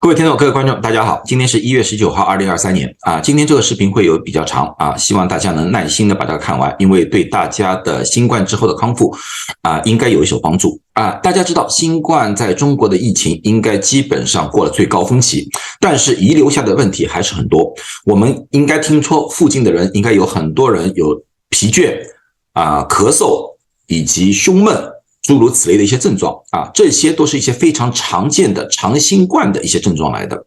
各位听众、各位观众，大家好！今天是1月19号，2023年今天这个视频会有比较长希望大家能耐心的把它看完，因为对大家的新冠之后的康复应该有所帮助大家知道，新冠在中国的疫情应该基本上过了最高峰期，但是遗留下的问题还是很多。我们应该听说附近的人应该有很多人有疲倦咳嗽以及胸闷。诸如此类的一些症状这些都是一些非常常见的长新冠的一些症状来的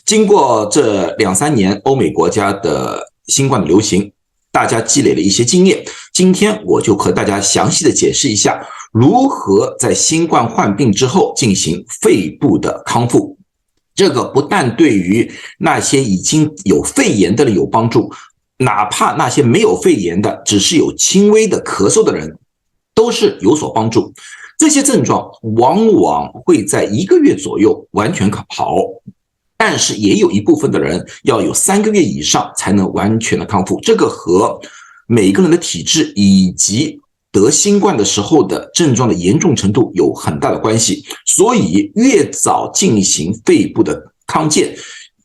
经过这2-3年欧美国家的新冠的流行，大家积累了一些经验。今天我就和大家详细的解释一下，如何在新冠患病之后进行肺部的康复。这个不但对于那些已经有肺炎的人有帮助，哪怕那些没有肺炎的，只是有轻微的咳嗽的人，都是有所帮助。这些症状往往会在1个月左右完全好，但是也有一部分的人要有3个月以上才能完全的康复。这个和每个人的体质以及得新冠的时候的症状的严重程度有很大的关系，所以越早进行肺部的康健，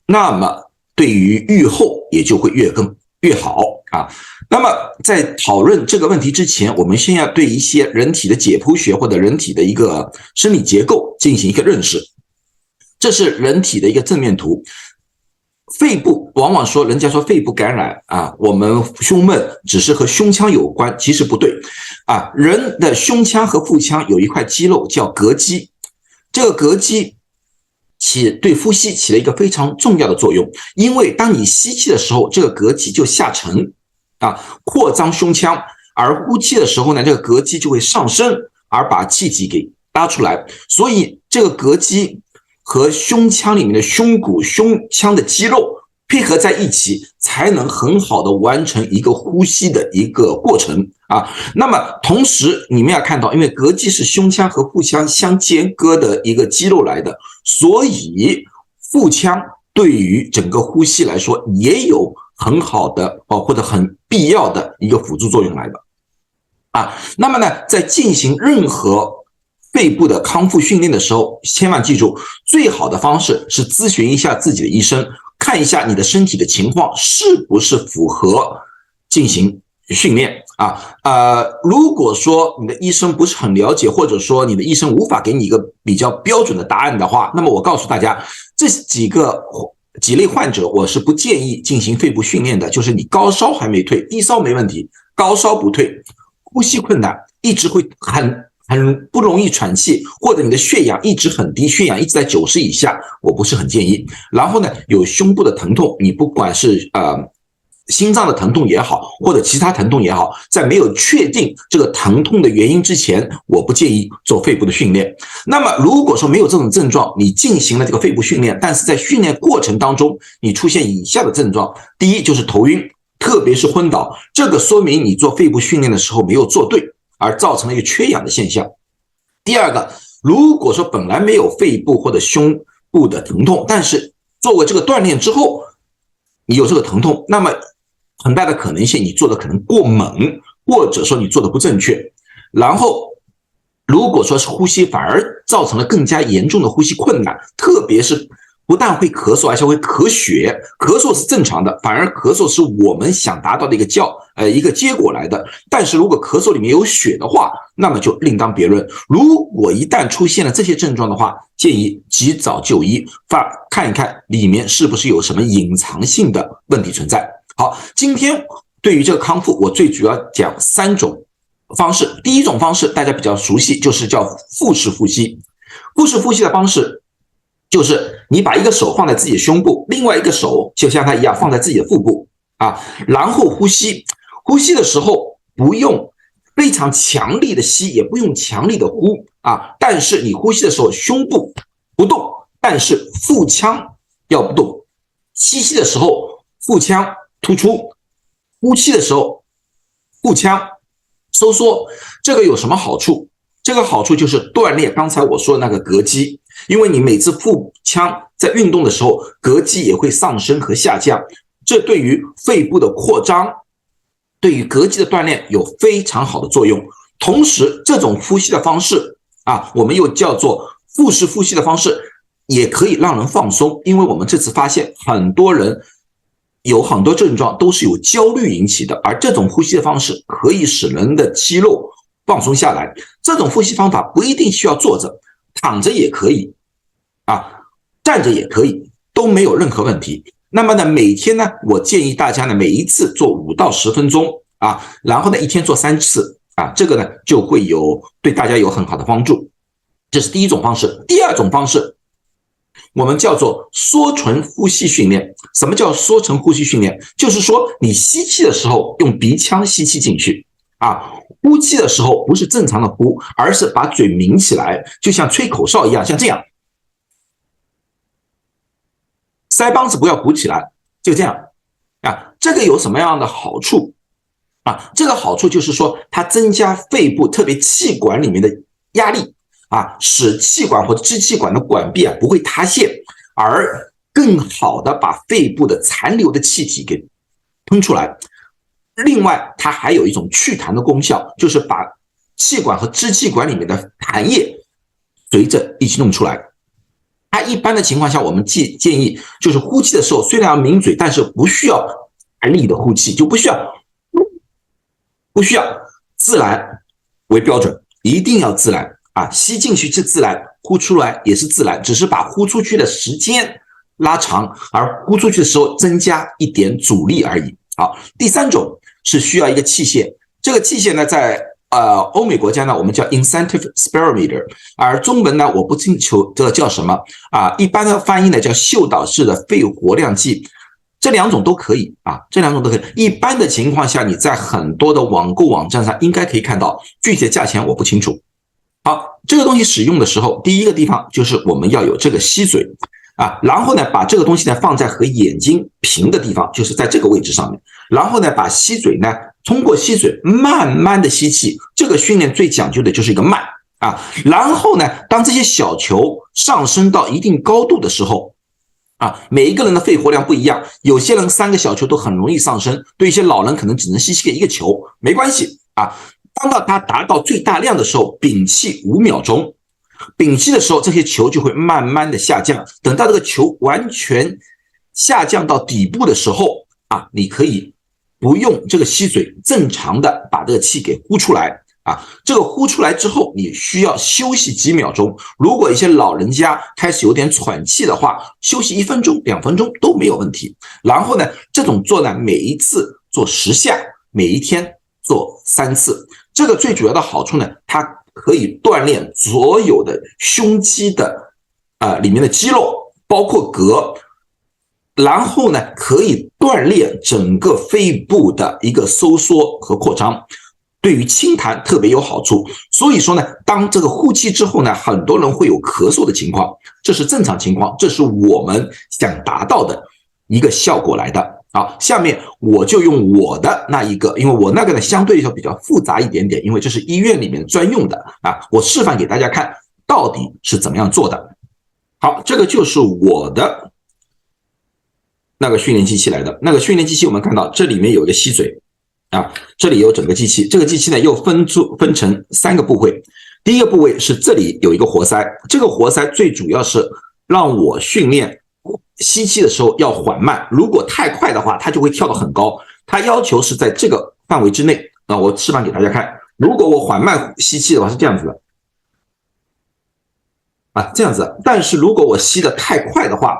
那么对于愈后也就会越好那么在讨论这个问题之前，我们先要对一些人体的解剖学或者人体的一个生理结构进行一个认识。这是人体的一个正面图。肺部往往说人家说肺部感染我们胸闷只是和胸腔有关，其实不对人的胸腔和腹腔有一块肌肉叫膈肌，这个膈肌对呼吸起了一个非常重要的作用，因为当你吸气的时候，这个膈肌就下沉扩张胸腔，而呼气的时候呢，这个膈肌就会上升，而把气体给拉出来。所以这个膈肌和胸腔里面的胸骨、胸腔的肌肉配合在一起，才能很好的完成一个呼吸的一个过程那么同时你们要看到，因为膈肌是胸腔和腹腔相间隔的一个肌肉来的，所以腹腔对于整个呼吸来说也有很好的或者很必要的一个辅助作用来的那么呢，在进行任何肺部的康复训练的时候，千万记住，最好的方式是咨询一下自己的医生，看一下你的身体的情况是不是符合进行训练如果说你的医生不是很了解，或者说你的医生无法给你一个比较标准的答案的话，那么我告诉大家，这几类患者我是不建议进行肺部训练的。就是你高烧还没退，低烧没问题，高烧不退，呼吸困难，一直会很不容易喘气，或者你的血氧一直很低，血氧一直在90以下，我不是很建议。然后呢，有胸部的疼痛，你不管是心脏的疼痛也好，或者其他疼痛也好，在没有确定这个疼痛的原因之前，我不建议做肺部的训练。那么如果说没有这种症状，你进行了这个肺部训练，但是在训练过程当中你出现以下的症状，第一就是头晕，特别是昏倒，这个说明你做肺部训练的时候没有做对，而造成了一个缺氧的现象。第二个，如果说本来没有肺部或者胸部的疼痛，但是做过这个锻炼之后你有这个疼痛，那么很大的可能性你做的可能过猛，或者说你做的不正确。然后如果说是呼吸反而造成了更加严重的呼吸困难，特别是不但会咳嗽，而且会咳血。咳嗽是正常的，反而咳嗽是我们想达到的一个结果来的。但是如果咳嗽里面有血的话，那么就另当别论。如果一旦出现了这些症状的话，建议及早就医，看一看里面是不是有什么隐藏性的问题存在。好，今天对于这个康复，我最主要讲3种方式。第一种方式大家比较熟悉，就是叫腹式呼吸。腹式呼吸的方式就是你把一个手放在自己的胸部，另外一个手就像它一样放在自己的腹部然后呼吸。呼吸的时候不用非常强力的吸，也不用强力的呼但是你呼吸的时候胸部不动，但是腹腔要不动。吸气的时候腹腔突出，呼气的时候腹腔收缩。这个有什么好处？这个好处就是锻炼刚才我说的那个膈肌，因为你每次腹腔在运动的时候，膈肌也会上升和下降，这对于肺部的扩张，对于膈肌的锻炼有非常好的作用。同时这种呼吸的方式我们又叫做腹式呼吸的方式，也可以让人放松，因为我们这次发现很多人有很多症状都是由焦虑引起的，而这种呼吸的方式可以使人的肌肉放松下来。这种呼吸方法不一定需要坐着，躺着也可以站着也可以，都没有任何问题。那么呢，每天呢，我建议大家呢，每一次做5到10分钟然后呢，一天做3次这个呢就会对大家有很好的帮助。这是第一种方式。第二种方式，我们叫做缩唇呼吸训练。什么叫缩唇呼吸训练？就是说你吸气的时候用鼻腔吸气进去呼气的时候不是正常的呼，而是把嘴抿起来，就像吹口哨一样，像这样。腮帮子不要鼓起来，就这样这个有什么样的好处这个好处就是说，它增加肺部特别气管里面的压力使气管或者支气管的管壁不会塌陷，而更好的把肺部的残留的气体给喷出来。另外，它还有一种祛痰的功效，就是把气管和支气管里面的痰液随着一起弄出来。它一般的情况下，我们建议就是呼气的时候虽然要抿嘴，但是不需要大力的呼气，就不需要自然为标准，一定要自然吸进去是自然，呼出来也是自然，只是把呼出去的时间拉长，而呼出去的时候增加一点阻力而已。好，第三种是需要一个器械，这个器械呢，在欧美国家呢，我们叫 incentive spirometer， 而中文呢，我不清楚这个叫什么一般的翻译呢叫嗅导式的肺活量计。这两种都可以这两种都可以。一般的情况下，你在很多的网购网站上应该可以看到，具体的价钱我不清楚。好，这个东西使用的时候，第一个地方就是我们要有这个吸嘴然后呢，把这个东西呢放在和眼睛平的地方，就是在这个位置上面。然后呢，把吸嘴呢，通过吸嘴慢慢的吸气。这个训练最讲究的就是一个慢然后呢，当这些小球上升到一定高度的时候每一个人的肺活量不一样，有些人3个小球都很容易上升，对一些老人可能只能吸气1个球，没关系当到它达到最大量的时候，屏气5秒钟。屏气的时候，这些球就会慢慢的下降。等到这个球完全下降到底部的时候你可以不用这个吸嘴，正常的把这个气给呼出来这个呼出来之后，你需要休息几秒钟。如果一些老人家开始有点喘气的话，休息1分钟、2分钟都没有问题。然后呢，这种做呢，每一次做10下，每一天做3次。这个最主要的好处呢，它可以锻炼所有的胸肌的里面的肌肉，包括膈，然后呢，可以锻炼整个肺部的一个收缩和扩张。对于清痰特别有好处。所以说呢，当这个呼气之后呢，很多人会有咳嗽的情况，这是正常情况，这是我们想达到的一个效果来的。好，下面我就用我的那一个，因为我那个呢相对来说比较复杂一点点，因为这是医院里面专用的我示范给大家看到底是怎么样做的。好，这个就是我的那个训练机器来的。那个训练机器我们看到这里面有一个吸嘴这里有整个机器。这个机器呢又分成3个部位。第一个部位是这里有一个活塞，这个活塞最主要是让我训练吸气的时候要缓慢，如果太快的话它就会跳得很高，它要求是在这个范围之内。我示范给大家看，如果我缓慢吸气的话是这样子的这样子。但是如果我吸得太快的话，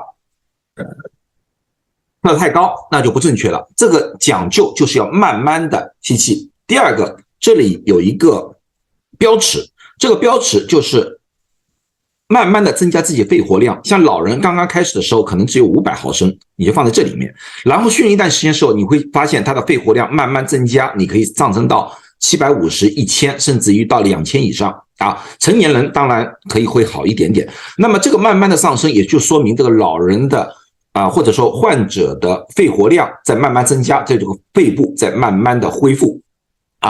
跳得太高，那就不正确了。这个讲究就是要慢慢的吸气。第二个，这里有一个标尺，这个标尺就是慢慢的增加自己肺活量。像老人刚刚开始的时候可能只有500毫升，你就放在这里面，然后训练一段时间的时候，你会发现他的肺活量慢慢增加，你可以上升到750、1000，甚至于到2000以上成年人当然可以会好一点点。那么这个慢慢的上升，也就说明这个老人的或者说患者的肺活量在慢慢增加，这个肺部在慢慢的恢复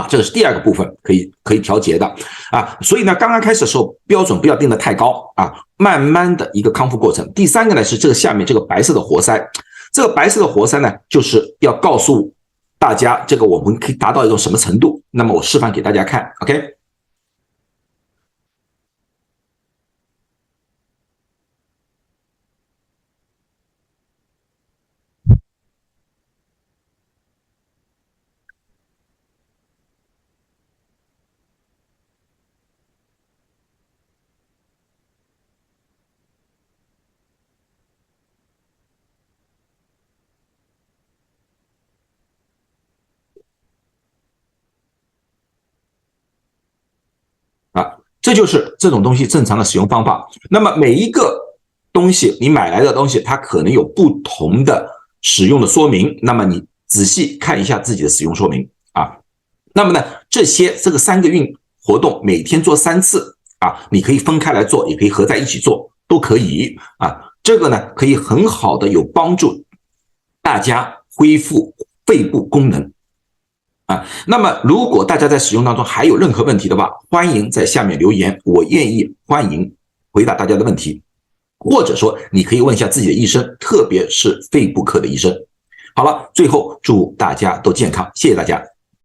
这个是第二个部分可以调节的所以呢，刚刚开始的时候标准不要定得太高慢慢的一个康复过程。第三个呢是这个下面这个白色的活塞，这个白色的活塞呢就是要告诉大家这个我们可以达到一种什么程度。那么我示范给大家看 OK。这就是这种东西正常的使用方法。那么每一个东西你买来的东西，它可能有不同的使用的说明，那么你仔细看一下自己的使用说明啊。那么呢，这个3个运活动每天做3次啊，你可以分开来做，也可以合在一起做，都可以啊。这个呢，可以很好的有帮助大家恢复肺部功能啊。那么如果大家在使用当中还有任何问题的话，欢迎在下面留言，我欢迎回答大家的问题，或者说你可以问一下自己的医生，特别是肺部科的医生。好了，最后祝大家都健康，谢谢大家。